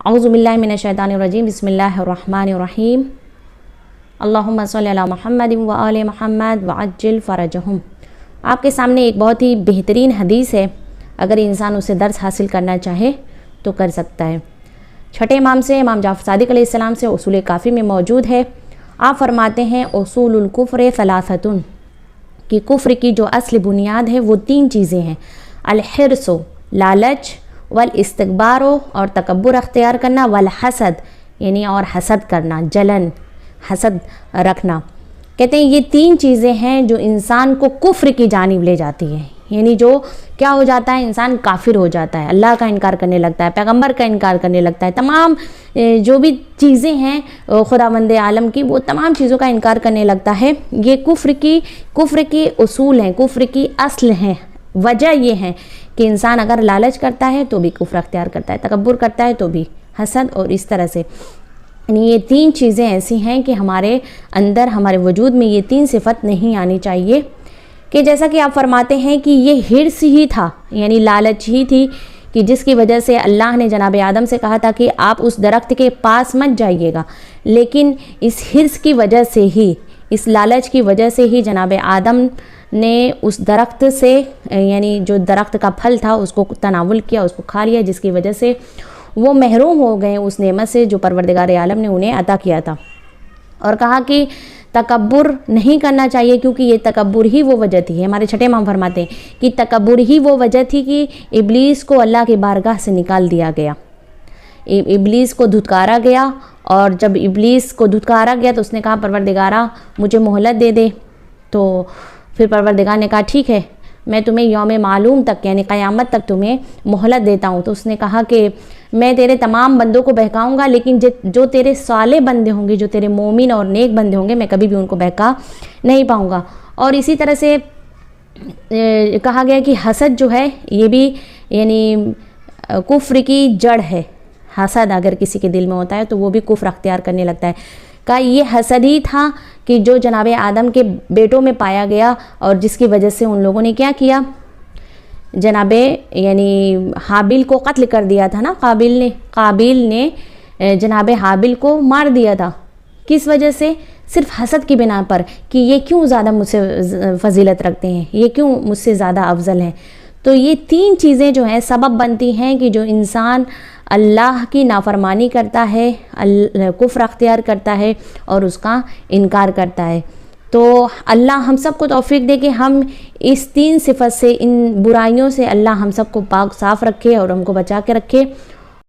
اعوذ باللہ من الشیطان الرجیم، بسم اللہ الرحمن الرحیم، اللہم صلی علی محمد و آل محمد وعجل فرجہم۔ آپ کے سامنے ایک بہت ہی بہترین حدیث ہے، اگر انسان اسے درس حاصل کرنا چاہے تو کر سکتا ہے۔ چھٹے امام سے، امام جعفر صادق علیہ السلام سے اصول کافی میں موجود ہے۔ آپ فرماتے ہیں اصول الکفر ثلاثۃ، کہ کفر کی جو اصل بنیاد ہے وہ تین چیزیں ہیں: الحرص، لالچ، والاستکبار، اور تکبر اختیار کرنا، والحسد، یعنی اور حسد کرنا، جلن، حسد رکھنا۔ کہتے ہیں یہ تین چیزیں ہیں جو انسان کو کفر کی جانب لے جاتی ہیں، یعنی جو کیا ہو جاتا ہے، انسان کافر ہو جاتا ہے، اللہ کا انکار کرنے لگتا ہے، پیغمبر کا انکار کرنے لگتا ہے، تمام جو بھی چیزیں ہیں خداوند عالم کی، وہ تمام چیزوں کا انکار کرنے لگتا ہے۔ یہ کفر کی اصول ہیں، کفر کی اصل ہیں۔ وجہ یہ ہے کہ انسان اگر لالچ کرتا ہے تو بھی کفر اختیار کرتا ہے، تکبر کرتا ہے تو بھی حسد، اور اس طرح سے یعنی یہ تین چیزیں ایسی ہیں کہ ہمارے اندر، ہمارے وجود میں یہ تین صفت نہیں آنی چاہیے۔ کہ جیسا کہ آپ فرماتے ہیں کہ یہ حرص ہی تھا، یعنی لالچ ہی تھی، کہ جس کی وجہ سے اللہ نے جناب آدم سے کہا تھا کہ آپ اس درخت کے پاس مت جائیے گا، لیکن اس حرص کی وجہ سے ہی، اس لالچ کی وجہ سے ہی جناب آدم نے اس درخت سے، یعنی جو درخت کا پھل تھا، اس کو تناول کیا، اس کو کھا لیا، جس کی وجہ سے وہ محروم ہو گئے اس نعمت سے جو پروردگار عالم نے انہیں عطا کیا تھا۔ اور کہا کہ تکبر نہیں کرنا چاہیے، کیونکہ یہ تکبر ہی وہ وجہ تھی۔ ہمارے چھٹے امام فرماتے ہیں کہ تکبر ہی وہ وجہ تھی کہ ابلیس کو اللہ کی بارگاہ سے نکال دیا گیا، ابلیس کو دھتکارا گیا، اور جب ابلیس کو دھتکارا گیا تو اس نے کہا پروردگارا مجھے مہلت دے دے۔ تو پھر پروردگار نے کہا ٹھیک ہے، میں تمہیں یوم معلوم تک، یعنی قیامت تک تمہیں مہلت دیتا ہوں۔ تو اس نے کہا کہ میں تیرے تمام بندوں کو بہکاؤں گا، لیکن جو تیرے صالح بندے ہوں گے، جو تیرے مومن اور نیک بندے ہوں گے، میں کبھی بھی ان کو بہکا نہیں پاؤں گا۔ اور اسی طرح سے کہا گیا کہ حسد جو ہے یہ بھی یعنی کفر کی جڑ ہے۔ حسد اگر کسی کے دل میں ہوتا ہے تو وہ بھی کفر اختیار کرنے لگتا ہے۔ کہ یہ حسد ہی تھا کہ جو جناب آدم کے بیٹوں میں پایا گیا، اور جس کی وجہ سے ان لوگوں نے کیا کیا، جناب یعنی حابیل کو قتل کر دیا تھا نا۔ قابیل نے جناب حابیل کو مار دیا تھا، کس وجہ سے؟ صرف حسد کی بنا پر، کہ یہ کیوں زیادہ مجھ سے فضیلت رکھتے ہیں، یہ کیوں مجھ سے زیادہ افضل ہیں۔ تو یہ تین چیزیں جو ہیں سبب بنتی ہیں کہ جو انسان اللہ کی نافرمانی کرتا ہے، کفر اختیار کرتا ہے اور اس کا انکار کرتا ہے۔ تو اللہ ہم سب کو توفیق دے کہ ہم اس تین صفت سے، ان برائیوں سے اللہ ہم سب کو پاک صاف رکھے اور ہم کو بچا کے رکھے۔